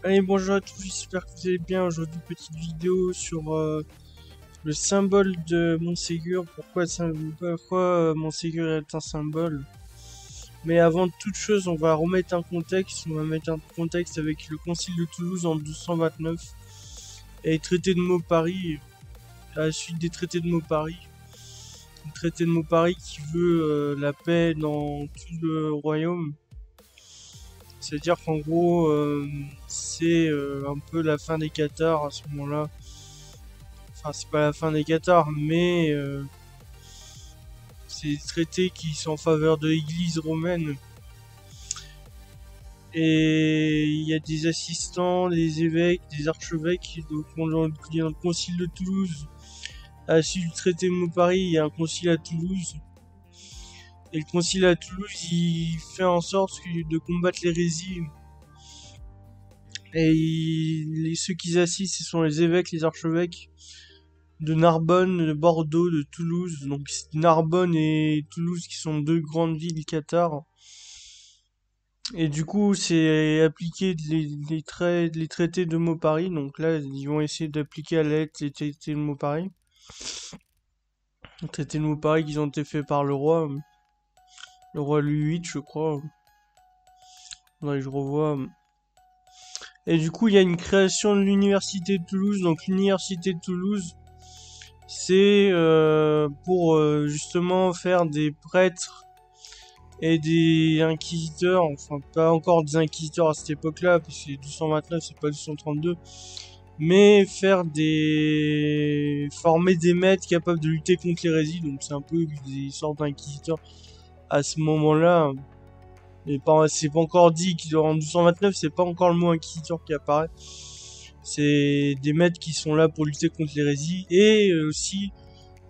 Allez, bonjour à tous, j'espère que vous allez bien. Aujourd'hui, petite vidéo sur le symbole de Montségur. Pourquoi Montségur est un symbole. Mais avant toute chose, on va remettre un contexte. On va mettre un contexte avec le Concile de Toulouse en 1229 et les traités de Mauparis, à la suite des traités de Mauparis. Le traité de Mauparis qui veut la paix dans tout le royaume. C'est-à-dire qu'en gros, c'est un peu la fin des Cathares à ce moment-là. Enfin, c'est pas la fin des Cathares, mais c'est des traités qui sont en faveur de l'Église romaine. Et il y a des assistants, des évêques, des archevêques. Donc, il y a le concile de Toulouse. À la suite du traité de Mauparis, il y a un concile à Toulouse. Et le concile à Toulouse, il fait en sorte de combattre l'hérésie. Et ceux qui assistent, ce sont les évêques, les archevêques de Narbonne, de Bordeaux, de Toulouse. Donc Narbonne et Toulouse qui sont deux grandes villes cathares. Et du coup, c'est appliquer les traités de Mauparis. Donc là, ils vont essayer d'appliquer à la lettre les traités de Mauparis. Les traités de Mauparis qui ont été faits par le roi Louis VIII, je crois. Ouais, je revois. Et du coup, il y a une création de l'université de Toulouse. Donc l'université de Toulouse, c'est pour justement faire des prêtres et des inquisiteurs, enfin pas encore des inquisiteurs à cette époque-là, parce que c'est 1229, c'est pas 1232, mais former des maîtres capables de lutter contre l'hérésie. Donc c'est un peu des sortes d'inquisiteurs à ce moment-là. Mais c'est pas encore dit qu'en 1229, c'est pas encore le mot inquisiteur qui apparaît. C'est des maîtres qui sont là pour lutter contre l'hérésie, et aussi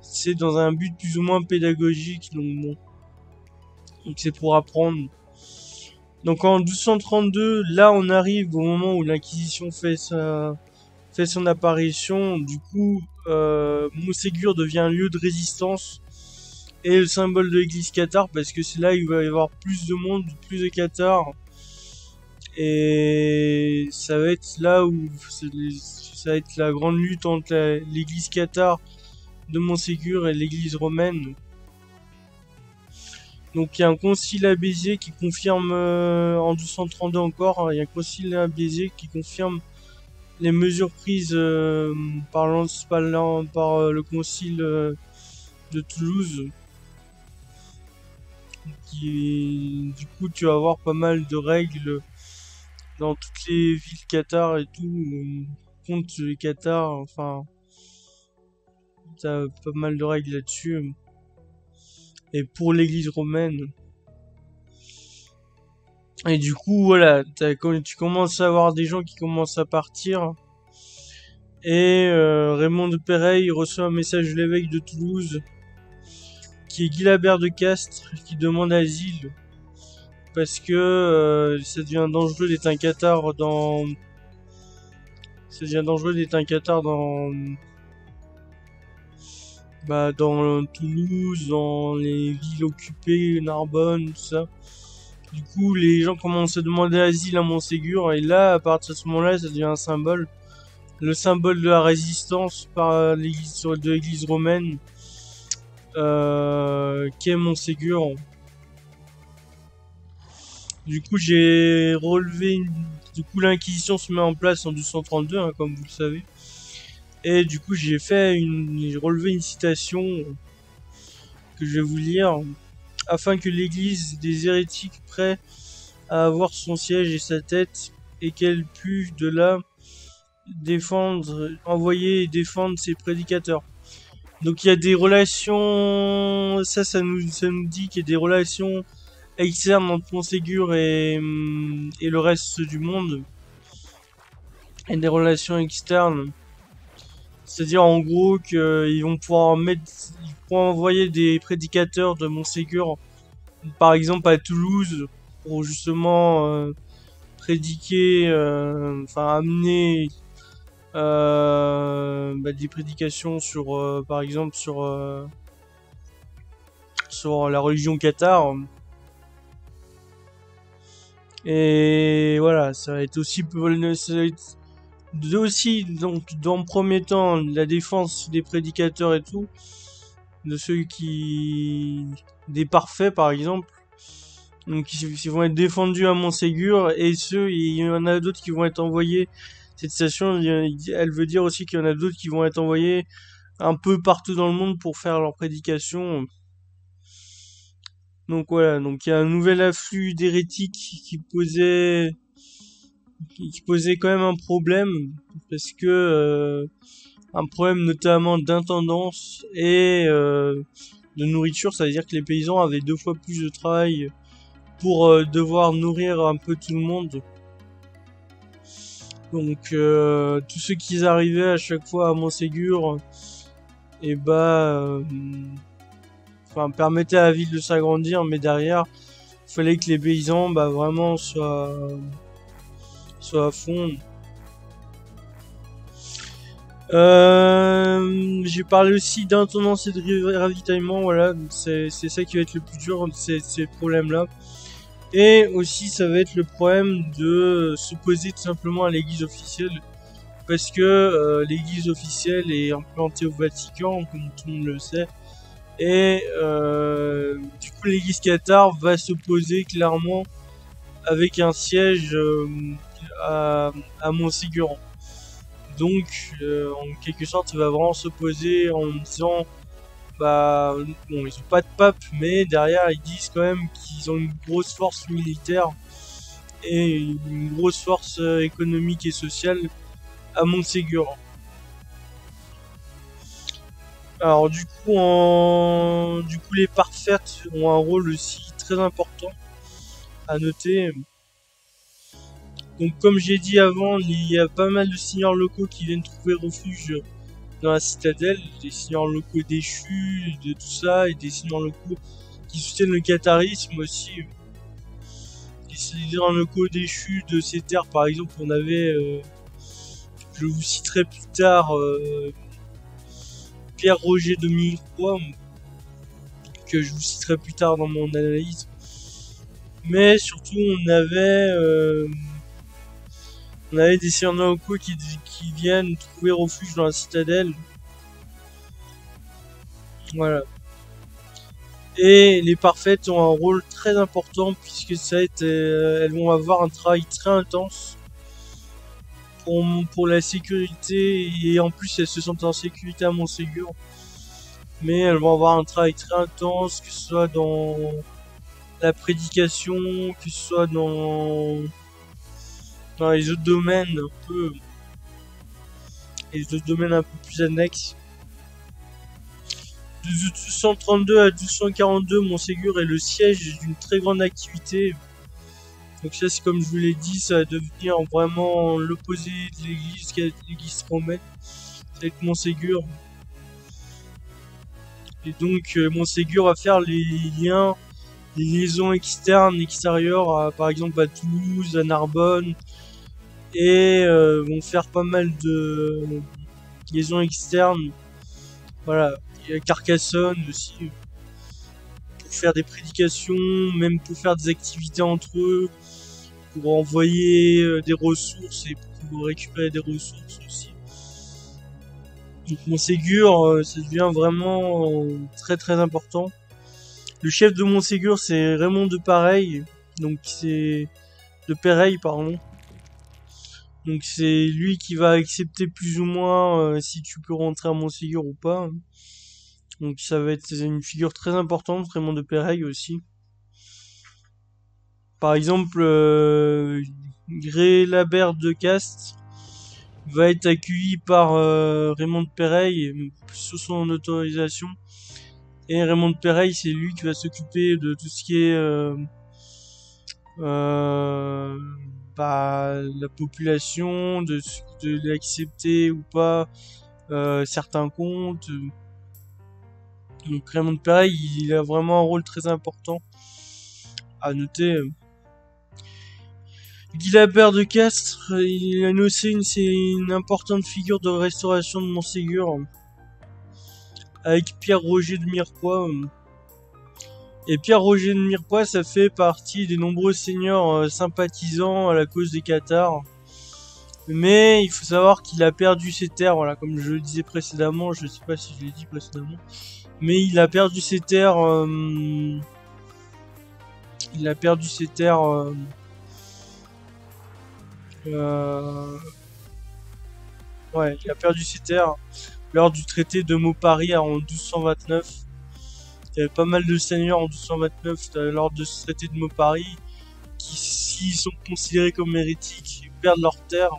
c'est dans un but plus ou moins pédagogique, donc bon. Donc c'est pour apprendre. Donc en 1232, là on arrive au moment où l'Inquisition fait son apparition. Du coup, Montségur devient un lieu de résistance et le symbole de l'église cathare, parce que c'est là où il va y avoir plus de monde, plus de cathares. Et ça va être là où ça va être la grande lutte entre l'église cathare de Montségur et l'église romaine. Donc il y a un concile à Béziers qui confirme en 1232 encore, il y a un concile à Béziers qui confirme les mesures prises par le concile de Toulouse. Du coup, tu vas avoir pas mal de règles dans toutes les villes cathares et tout, contre les cathares. Enfin, t'as pas mal de règles là-dessus. Et pour l'église romaine. Et du coup, voilà, tu commences à avoir des gens qui commencent à partir. Et Raymond de Pereille reçoit un message de l'évêque de Toulouse, qui est Guilabert de Castres, qui demande asile. Parce que ça devient dangereux d'être un cathare dans... Ça devient dangereux d'être un cathare dans Toulouse, dans les villes occupées, Narbonne, tout ça. Du coup, les gens commencent à demander asile à Montségur, et là, à partir de ce moment-là, ça devient un symbole. Le symbole de la résistance par de l'église romaine, qu'est Montségur. Du coup, du coup, l'Inquisition se met en place en 1232, hein, comme vous le savez. Et du coup, j'ai relevé une citation que je vais vous lire. Afin que l'église des hérétiques prêts à avoir son siège et sa tête, et qu'elle pût de là envoyer et défendre ses prédicateurs. Donc il y a des relations, ça nous dit qu'il y a des relations externes entre Montségur et le reste du monde. Et des relations externes. C'est-à-dire en gros qu'ils vont pouvoir envoyer des prédicateurs de Montségur, par exemple à Toulouse, pour justement prédiquer, amener des prédications sur, par exemple sur la religion cathare. Et voilà, ça va être aussi donc dans le premier temps la défense des prédicateurs et tout, de ceux qui des parfaits par exemple. Donc ils vont être défendus à Montségur, et il y en a d'autres qui vont être envoyés. Cette station, elle veut dire aussi qu'il y en a d'autres qui vont être envoyés un peu partout dans le monde pour faire leur prédication. Donc voilà, donc il y a un nouvel afflux d'hérétiques qui posait quand même un problème, parce que un problème notamment d'intendance et de nourriture, c'est-à-dire que les paysans avaient 2 fois plus de travail pour devoir nourrir un peu tout le monde. Donc tous ceux qui arrivaient à chaque fois à Montségur, et permettaient à la ville de s'agrandir, mais derrière il fallait que les paysans vraiment soient à fond. J'ai parlé aussi d'intendance et de ravitaillement, voilà, c'est ça qui va être le plus dur, ces problèmes-là. Et aussi, ça va être le problème de s'opposer tout simplement à l'église officielle, parce que l'église officielle est implantée au Vatican, comme tout le monde le sait, et du coup l'église cathare va s'opposer clairement avec un siège à Montségur. Donc en quelque sorte il va vraiment s'opposer en disant bon, ils ont pas de pape, mais derrière ils disent quand même qu'ils ont une grosse force militaire et une grosse force économique et sociale à Montségur. Alors du coup les parfaites ont un rôle aussi très important à noter. Donc comme j'ai dit avant, il y a pas mal de seigneurs locaux qui viennent trouver refuge dans la citadelle, des seigneurs locaux déchus, de tout ça, et des seigneurs locaux qui soutiennent le catharisme aussi. Les seigneurs locaux déchus de ces terres, par exemple, on avait, je vous citerai plus tard, Pierre-Roger de Milleroy, que je vous citerai plus tard dans mon analyse. Mais surtout, on avait des seigneurs locaux qui viennent trouver refuge dans la citadelle. Voilà. Et les parfaites ont un rôle très important, puisque elles vont avoir un travail très intense pour la sécurité, et en plus elles se sentent en sécurité à Montségur. Mais elles vont avoir un travail très intense, que ce soit dans la prédication, que ce soit dans les autres domaines un peu plus annexes. De 1232 à 1242, Montségur est le siège d'une très grande activité. Donc ça, c'est comme je vous l'ai dit, ça va devenir vraiment l'opposé de l'église romaine. Ça va être Montségur. Et donc Montségur va faire les liaisons extérieures, par exemple à Toulouse, à Narbonne, et vont faire pas mal de liaisons externes. Voilà, il y a Carcassonne aussi, pour faire des prédications, même pour faire des activités entre eux, pour envoyer des ressources et pour récupérer des ressources aussi. Donc Montségur, ça devient vraiment très très important. Le chef de Montségur, c'est Raymond de Pareil, donc c'est de Péreil, pardon. Donc c'est lui qui va accepter plus ou moins si tu peux rentrer à Montségur ou pas. Donc ça va être une figure très importante, Raymond de Péreil aussi. Par exemple, Gré-Labert de Castres va être accueilli par Raymond de Péreil sous son autorisation. Et Raymond de Péreil, c'est lui qui va s'occuper de tout ce qui est la population, de l'accepter ou pas certains comptes. Donc Raymond de Péreil, il a vraiment un rôle très important à noter. Guilabert de Castres, il a aussi c'est une importante figure de restauration de Montségur, avec Pierre-Roger de Mirepoix. Et Pierre-Roger de Mirepoix, ça fait partie des nombreux seigneurs sympathisants à la cause des Cathares. Mais il faut savoir qu'il a perdu ses terres, voilà, comme je le disais précédemment, je sais pas si je l'ai dit précédemment, mais il a perdu ses terres, il a perdu ses terres, euh, ouais, il a perdu ses terres lors du traité de Maupari en 1229. Il y avait pas mal de seigneurs en 1229 lors de ce traité de Maupari qui, s'ils sont considérés comme hérétiques, perdent leurs terres.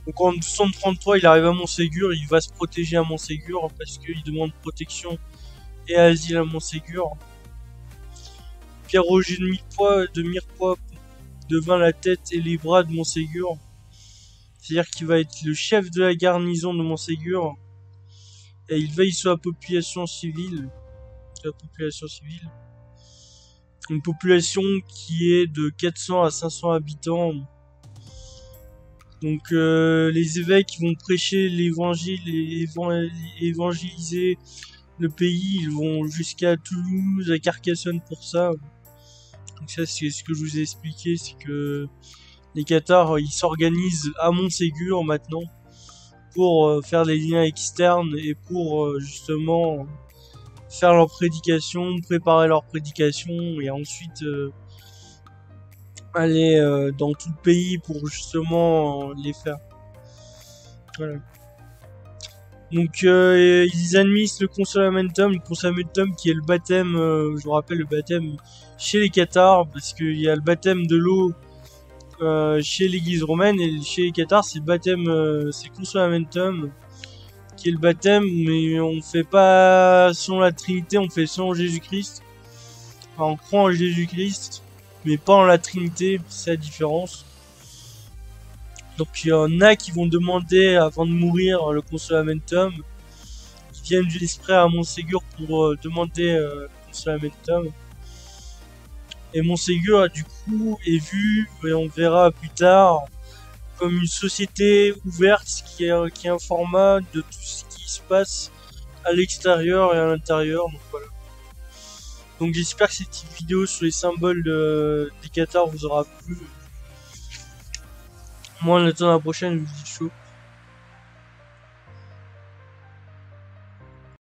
Donc en 1233, il arrive à Montségur, il va se protéger à Montségur parce qu'il demande protection et asile à Montségur. Pierre-Roger de Mirepoix devint la tête et les bras de Montségur. C'est-à-dire qu'il va être le chef de la garnison de Montségur et il veille sur la population civile. Une population qui est de 400 à 500 habitants. Donc les évêques vont prêcher l'évangile et évangéliser le pays. Ils vont jusqu'à Toulouse, à Carcassonne pour ça. Donc ça, c'est ce que je vous ai expliqué, c'est que les Cathares, ils s'organisent à Montségur maintenant pour faire des liens externes et pour justement faire leur prédication, préparer leur prédication et ensuite aller dans tout le pays pour justement les faire. Voilà. Donc ils administrent le consolamentum qui est le baptême, je vous rappelle le baptême chez les Cathares, parce qu'il y a le baptême de l'eau chez l'église romaine, et chez les Cathares c'est le baptême, c'est le consolamentum qui est le baptême, mais on fait pas selon la Trinité, on fait selon Jésus-Christ. Enfin, on croit en Jésus-Christ, mais pas en la Trinité, c'est la différence. Donc il y en a qui vont demander avant de mourir le consolamentum, qui viennent de l'esprit à Montségur pour demander le consolamentum. Et Montségur du coup est vu, et on verra plus tard, comme une société ouverte qui est un format de tout ce qui se passe à l'extérieur et à l'intérieur. Donc voilà. Donc j'espère que cette petite vidéo sur les symboles des Cathares vous aura plu. Moi en attendant la prochaine, je vous dis chaud.